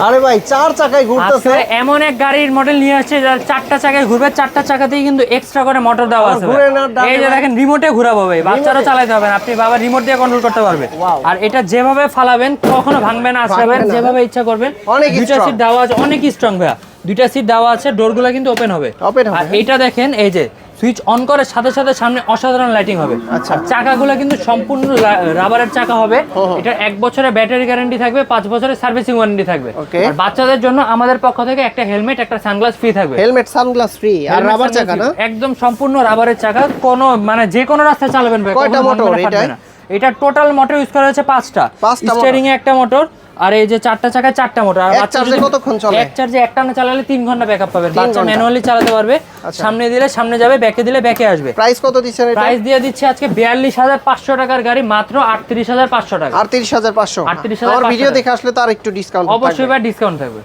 আরে ভাই 4 চাকায় ঘুরতেছে। এমন এক গাড়ির মডেল নিয়ে আসছে যার 4টা চাকায় ঘুরবে, 4টা চাকাতেই কিন্তু এক্সট্রা করে মোটর দেওয়া আছে। এই যে দেখেন রিমোটে ঘোরাবো ভাই, বাচ্চারা চালাতে হবে না, আপনি বাবা রিমোট দিয়ে কন্ট্রোল করতে পারবে। আর এটা যেভাবে ফালাবেন কখনো ভাঙবে না, আসবেন যেভাবে ইচ্ছা করবেন। দুইটা সিট দেওয়া আছে, অনেক স্ট্রং ভাইয়া, দুইটা সিট দেওয়া আছে, ডোরগুলো কিন্তু ওপেন হবে। আর এটা দেখেন এই যে সুইচ অন করার সাথে সাথে সামনে অসাধারণ লাইটিং হবে। আচ্ছা, চাকাগুলো কিন্তু সম্পূর্ণ রাবারের চাকা হবে। এটা 1 বছরের ব্যাটারি গ্যারান্টি থাকবে, 5 বছরের সার্ভিসিং ওয়ারেন্টি থাকবে। আর বাচ্চাদের জন্য আমাদের পক্ষ থেকে একটা হেলমেট, একটা সানগ্লাস ফ্রি থাকবে। Helmet, sunglass free. আর রাবার চাকা না, একদম সম্পূর্ণ রাবারের চাকা, কোনো মানে যে কোনো রাস্তায় চালাবেন ভাই। কয়টা মোটর এটা? এটা টোটাল মোটর ইউজ করা হয়েছে 5টা, স্টিয়ারিং এ একটা মোটর, আর এই যে 4টা চাকায় 4টা মোটর। আর এক চার্জে কতক্ষণ চলে? এক চার্জে একটা না চালালে 3 ঘন্টা ব্যাকআপ পাবেন। বাচ্চা ম্যানুয়ালি চালাতে পারবে, সামনে দিলে সামনে যাবে, ব্যাকে দিলে ব্যাকে আসবে। প্রাইস কত দিচ্ছেন এটা? প্রাইস দিয়ে দিচ্ছি আজকে 42,500 টাকার গাড়ি মাত্র 38,500 টাকা। 38,500। 38,500। আমার ভিডিও দেখে আসলে তার একটু ডিসকাউন্ট অবশ্যই ভাই ডিসকাউন্ট থাকবে।